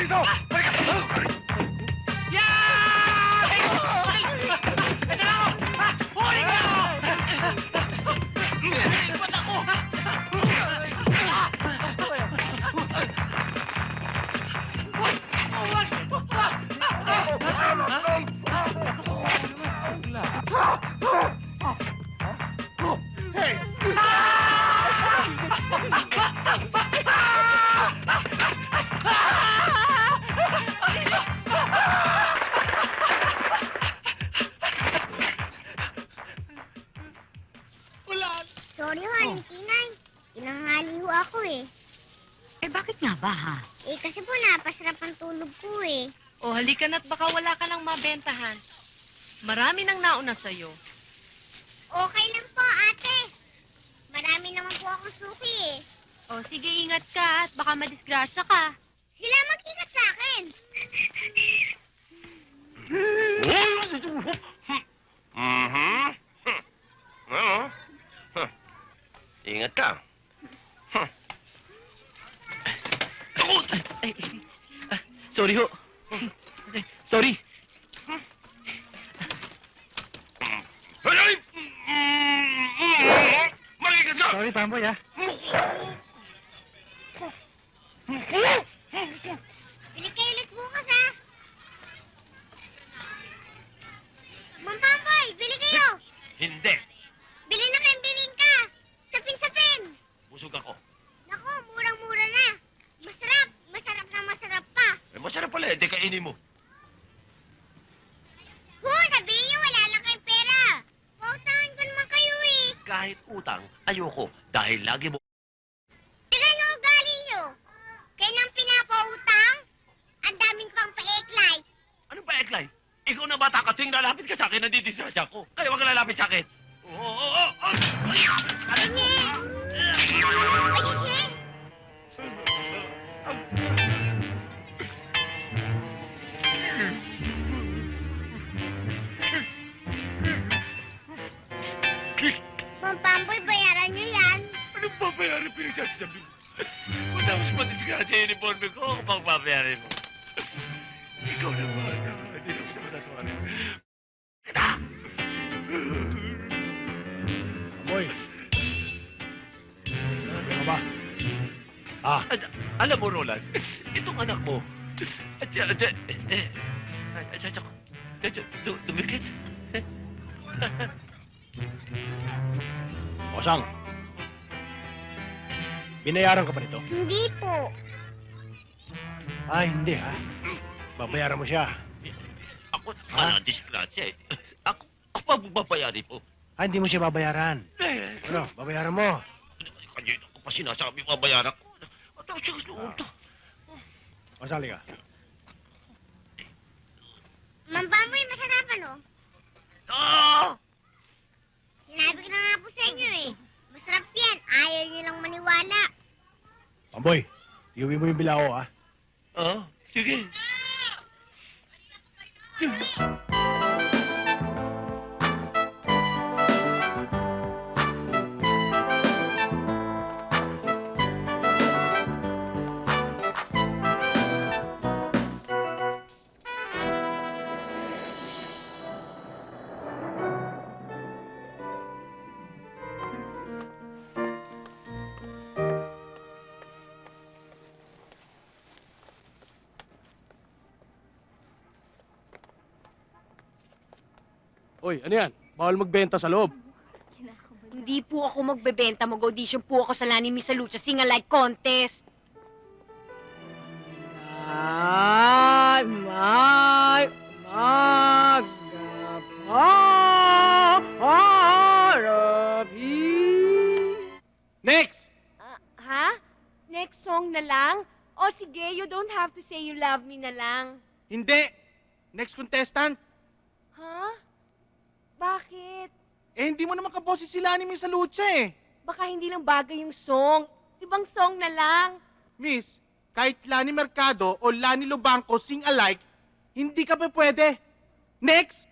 dito! Balik ka! Yan! Ito na ako! Huli ka ako! Ba't ako? Sorry, Valentinay. Tinanghali ho ako eh. Eh, bakit nga ba, ha? Eh, kasi po napasarap ang tulog ko eh. O, halika na't baka wala ka nang mabentahan. Marami nang nauna sa'yo. Okay lang po, ate. Marami naman po akong suki eh. O, sige, ingat ka at baka madisgrasya ka. Sila mag-ingat sa akin. Ano? Ingat ka. Sorry ho. Sorry. Ay! Makikinig ka! Sorry, Pamboy, ha? Bili kayo ulit bukas ha. Mampamboy, bili kayo. Hindi. Bili na kayong bibingka. Sapin-sapin. Busog ako. Naku, murang-mura na. Masarap. Masarap na masarap pa. Eh, masarap pala eh. Di kainin mo. Sabihin niyo wala lang kayong pera. Pautahan ko naman kayo eh. Kahit utang, ayoko. Dahil lagi mo... Tignan niyo ugali niyo. Kayo nang pinapautang. Ang daming pang pa-eklay. Ano ba, Eklay? Ikaw na bata ka, tuwing lalapit ka sa akin, nandidisgrasya ko. Kaya wag ka lalapit sa akin. Oo. Sige. Ayusin. Mampamboy, bayaran niyo yan. Anong babayaran pinagsasabi mo? Matapos madisgrasya yung uniforme ko, ako pang babayaran mo. Ikaw na ba? Hindi na ko naman natawarin. Kita! Boy. Ano ba? Ah, Alam mo, Roland, itong anak mo, dumikit. Osang. Binayaran ka ba nito? Hindi po. Ay, hindi ha. Babayaran mo siya. Ako, disgrasya eh. Ako pa babayarin mo. Ay, hindi mo siya babayaran. Ano, babayaran mo. Kanina ko pa sinasabi babayaran ko. At ako siya gusto uto. Masali ka. Mampamboy, masarap ano? Ah! Sinabi ko na nga po sa inyo eh. Masarap yan. Ayaw niyo lang maniwala. Pamboy, iuwi mo yung bilao ha. Ah, sige. Oy, ano yan? Bawal magbenta sa loob. Hindi po ako magbebenta. Mag-audition po ako sa Lani Misa Lucha Sing-alike contest. Ay, may magpaparabi. Next! Ha? Next song na lang? O sige, you don't have to say you love me na lang. Hindi! Next contestant! Ha? Bakit? Eh, hindi mo naman kaboses sila ni Miss Lucha eh. Baka hindi lang bagay yung song. Ibang song na lang. Miss, kahit Lani Mercado o Lani Lubangco sing alike, hindi ka pa pwede. Next!